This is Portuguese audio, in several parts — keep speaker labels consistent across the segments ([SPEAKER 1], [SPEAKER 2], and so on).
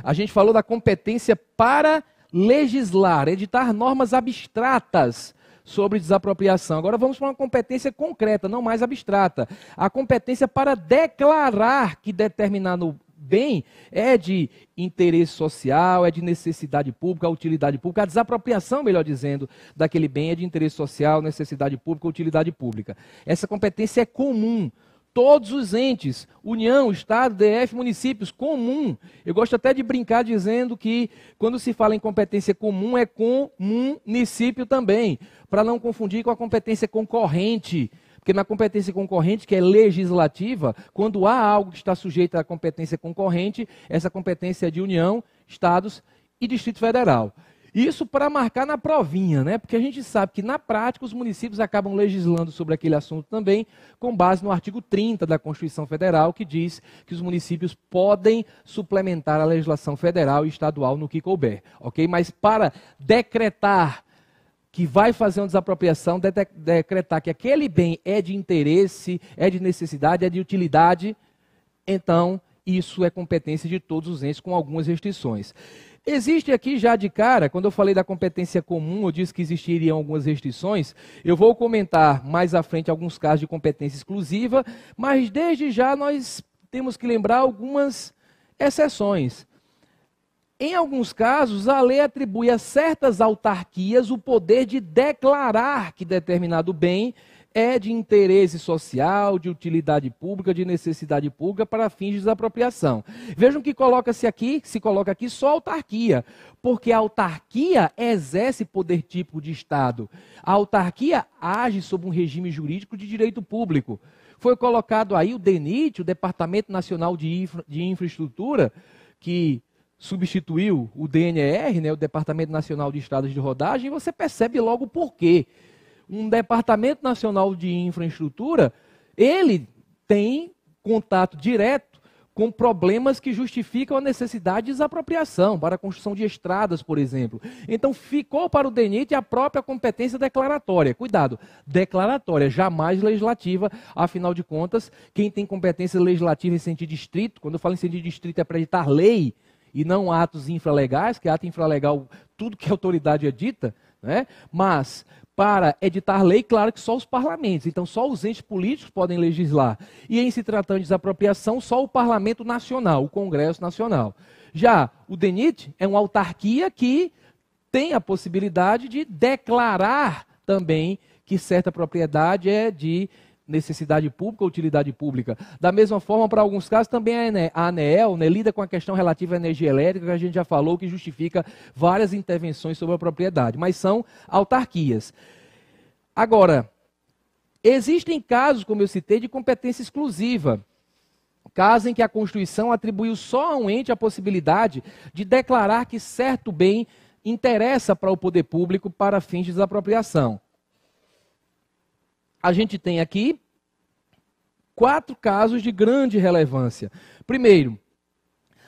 [SPEAKER 1] A gente falou da competência para legislar, editar normas abstratas sobre desapropriação. Agora vamos para uma competência concreta, não mais abstrata. A competência para declarar que determinado bem é de interesse social, é de necessidade pública, utilidade pública. A desapropriação, melhor dizendo, daquele bem é de interesse social, necessidade pública, utilidade pública. Essa competência é comum. Todos os entes, União, Estado, DF, municípios, comum. Eu gosto até de brincar dizendo que quando se fala em competência comum, é com município também, para não confundir com a competência concorrente. Porque na competência concorrente, que é legislativa, quando há algo que está sujeito à competência concorrente, essa competência é de União, Estados e Distrito Federal. Isso para marcar na provinha, né? Porque a gente sabe que na prática os municípios acabam legislando sobre aquele assunto também, com base no artigo 30 da Constituição Federal, que diz que os municípios podem suplementar a legislação federal e estadual no que couber, ok? Mas para decretar que vai fazer uma desapropriação, decretar que aquele bem é de interesse, é de necessidade, é de utilidade, então isso é competência de todos os entes, com algumas restrições. Existe aqui já de cara, quando eu falei da competência comum, eu disse que existiriam algumas restrições. Eu vou comentar mais à frente alguns casos de competência exclusiva, mas desde já nós temos que lembrar algumas exceções. Em alguns casos, a lei atribui a certas autarquias o poder de declarar que determinado bem é de interesse social, de utilidade pública, de necessidade pública para fins de desapropriação. Vejam que se coloca aqui só autarquia, porque a autarquia exerce poder típico de Estado. A autarquia age sob um regime jurídico de direito público. Foi colocado aí o DENIT, o Departamento Nacional de Infraestrutura, que substituiu o DNR, né, o Departamento Nacional de Estradas de Rodagem, e você percebe logo por quê. Um Departamento Nacional de Infraestrutura, ele tem contato direto com problemas que justificam a necessidade de desapropriação, para a construção de estradas, por exemplo. Então, ficou para o DENIT a própria competência declaratória. Cuidado, declaratória, jamais legislativa. Afinal de contas, quem tem competência legislativa em sentido estrito, quando eu falo em sentido estrito é para editar lei, e não atos infralegais, que ato infralegal, tudo que a autoridade edita, né? Mas para editar lei, claro que só os parlamentos. Então, só os entes políticos podem legislar. E em se tratando de desapropriação, só o Parlamento Nacional, o Congresso Nacional. Já o DENIT é uma autarquia que tem a possibilidade de declarar também que certa propriedade é de necessidade pública ou utilidade pública. Da mesma forma, para alguns casos, também a ANEEL, né, lida com a questão relativa à energia elétrica, que a gente já falou, que justifica várias intervenções sobre a propriedade, mas são autarquias. Agora, existem casos, como eu citei, de competência exclusiva. Casos em que a Constituição atribuiu só a um ente a possibilidade de declarar que certo bem interessa para o poder público para fins de desapropriação. A gente tem aqui 4 casos de grande relevância. Primeiro,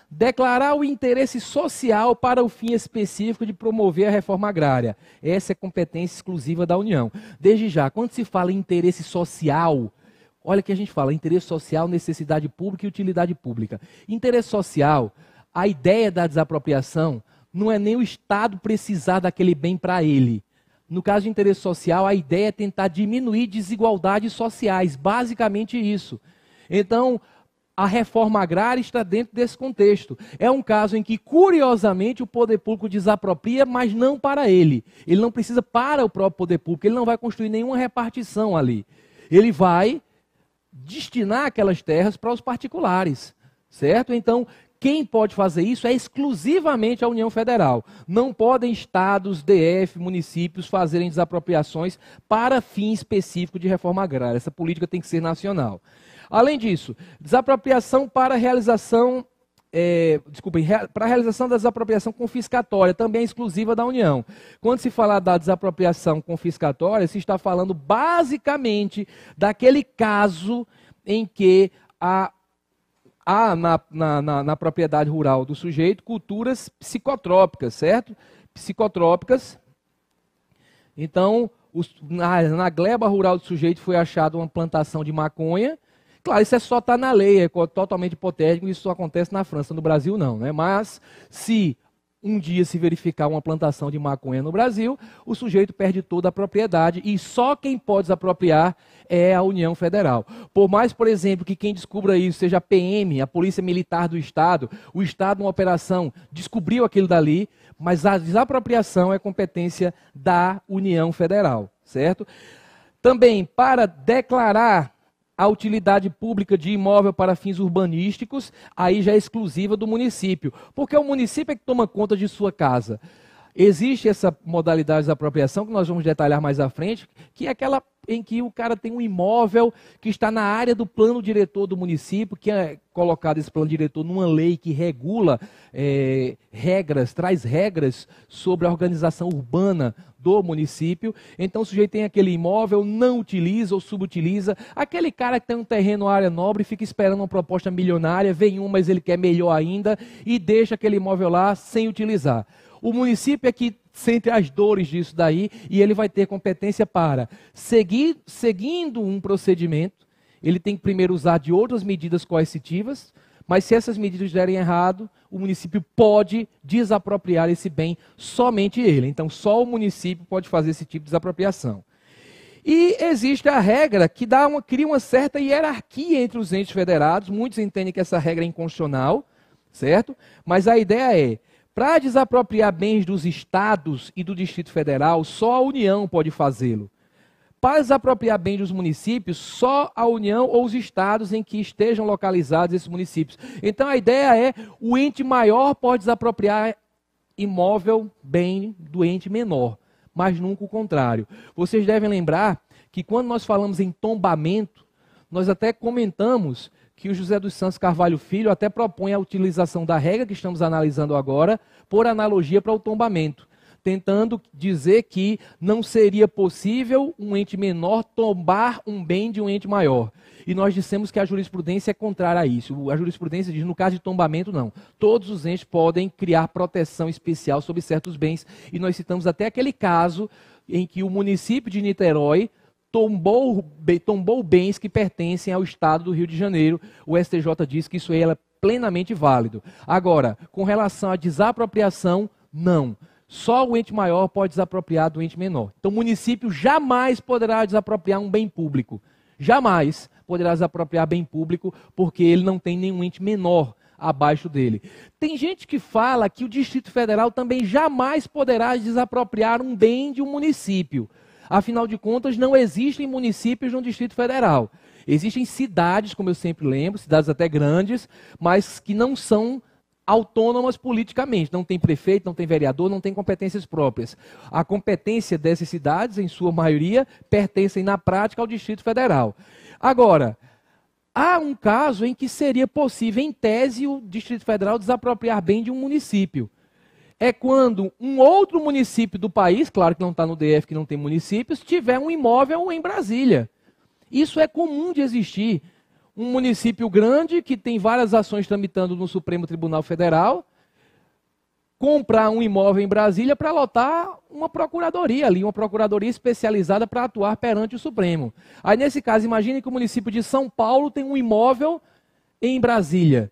[SPEAKER 1] declarar o interesse social para o fim específico de promover a reforma agrária. Essa é competência exclusiva da União. Desde já, quando se fala em interesse social, olha que a gente fala, interesse social, necessidade pública e utilidade pública. Interesse social, a ideia da desapropriação não é nem o Estado precisar daquele bem para ele. No caso de interesse social, a ideia é tentar diminuir desigualdades sociais, basicamente isso. Então, a reforma agrária está dentro desse contexto. É um caso em que, curiosamente, o poder público desapropria, mas não para ele. Ele não precisa para o próprio poder público, ele não vai construir nenhuma repartição ali. Ele vai destinar aquelas terras para os particulares, certo? Então, quem pode fazer isso é exclusivamente a União Federal. Não podem estados, DF, municípios fazerem desapropriações para fim específico de reforma agrária. Essa política tem que ser nacional. Além disso, desapropriação para realização, para a realização da desapropriação confiscatória, também é exclusiva da União. Quando se fala da desapropriação confiscatória, se está falando basicamente daquele caso em que há na propriedade rural do sujeito culturas psicotrópicas, certo? Psicotrópicas. Então, na gleba rural do sujeito foi achada uma plantação de maconha Claro, isso é só estar na lei, é totalmente hipotético, isso só acontece na França, no Brasil não, né? Mas se um dia se verificar uma plantação de maconha no Brasil, o sujeito perde toda a propriedade e só quem pode desapropriar é a União Federal. Por mais, por exemplo, que quem descubra isso seja a PM, a Polícia Militar do Estado, o Estado, numa operação, descobriu aquilo dali, mas a desapropriação é competência da União Federal, certo? Também, para declarar a utilidade pública de imóvel para fins urbanísticos, aí já é exclusiva do município, porque o município é que toma conta de sua casa. Existe essa modalidade de desapropriação, que nós vamos detalhar mais à frente, que é aquela em que o cara tem um imóvel que está na área do plano diretor do município, que é colocado esse plano diretor numa lei que regula traz regras sobre a organização urbana do município. Então o sujeito tem aquele imóvel, não utiliza ou subutiliza. Aquele cara que tem um terreno na área nobre, fica esperando uma proposta milionária, vem um, mas ele quer melhor ainda, e deixa aquele imóvel lá sem utilizar. O município é que sente as dores disso daí e ele vai ter competência para seguindo um procedimento. Ele tem que primeiro usar de outras medidas coercitivas, mas se essas medidas derem errado, o município pode desapropriar esse bem, somente ele. Então, só o município pode fazer esse tipo de desapropriação. E existe a regra que cria uma certa hierarquia entre os entes federados. Muitos entendem que essa regra é inconstitucional, certo? Mas a ideia é, para desapropriar bens dos estados e do Distrito Federal, só a União pode fazê-lo. Para desapropriar bens dos municípios, só a União ou os estados em que estejam localizados esses municípios. Então a ideia é, o ente maior pode desapropriar imóvel, bem do ente menor, mas nunca o contrário. Vocês devem lembrar que quando nós falamos em tombamento, nós até comentamos que o José dos Santos Carvalho Filho até propõe a utilização da regra que estamos analisando agora, por analogia para o tombamento, tentando dizer que não seria possível um ente menor tombar um bem de um ente maior. E nós dissemos que a jurisprudência é contrária a isso. A jurisprudência diz, no caso de tombamento, não. Todos os entes podem criar proteção especial sobre certos bens. E nós citamos até aquele caso em que o município de Niterói tombou bens que pertencem ao Estado do Rio de Janeiro. O STJ diz que isso é plenamente válido. Agora, com relação à desapropriação, não. Só o ente maior pode desapropriar do ente menor. Então, o município jamais poderá desapropriar um bem público. Jamais poderá desapropriar bem público, porque ele não tem nenhum ente menor abaixo dele. Tem gente que fala que o Distrito Federal também jamais poderá desapropriar um bem de um município. Afinal de contas, não existem municípios no Distrito Federal. Existem cidades, como eu sempre lembro, cidades até grandes, mas que não são autônomas politicamente. Não tem prefeito, não tem vereador, não tem competências próprias. A competência dessas cidades, em sua maioria, pertencem na prática ao Distrito Federal. Agora, há um caso em que seria possível, em tese, o Distrito Federal desapropriar bem de um município. É quando um outro município do país, claro que não está no DF, que não tem municípios, tiver um imóvel em Brasília. Isso é comum de existir. Um município grande, que tem várias ações tramitando no Supremo Tribunal Federal, comprar um imóvel em Brasília para lotar uma procuradoria ali, uma procuradoria especializada para atuar perante o Supremo. Aí, nesse caso, imagine que o município de São Paulo tem um imóvel em Brasília.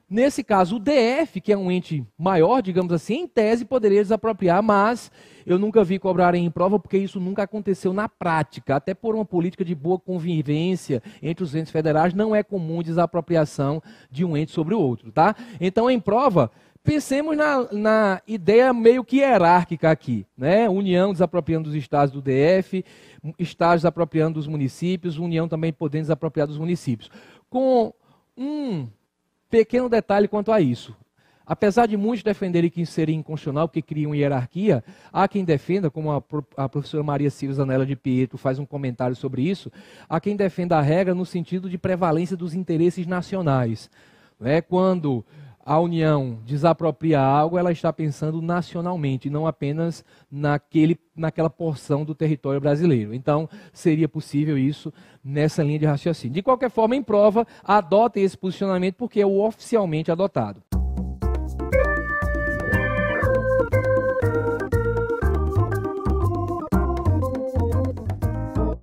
[SPEAKER 1] Nesse caso, o DF, que é um ente maior, digamos assim, em tese poderia desapropriar, mas eu nunca vi cobrarem em prova, porque isso nunca aconteceu na prática. Até por uma política de boa convivência entre os entes federais, não é comum desapropriação de um ente sobre o outro, tá? Então, em prova, pensemos na ideia meio que hierárquica aqui, né? União desapropriando dos estados do DF, estados desapropriando dos municípios, União também podendo desapropriar dos municípios. Com um pequeno detalhe quanto a isso. Apesar de muitos defenderem que isso seria inconstitucional, porque cria uma hierarquia, há quem defenda, como a professora Maria Silvia Zanella de Pietro faz um comentário sobre isso, há quem defenda a regra no sentido de prevalência dos interesses nacionais. Quando a União desapropria algo, ela está pensando nacionalmente, não apenas naquela porção do território brasileiro. Então, seria possível isso nessa linha de raciocínio. De qualquer forma, em prova, adotem esse posicionamento porque é o oficialmente adotado.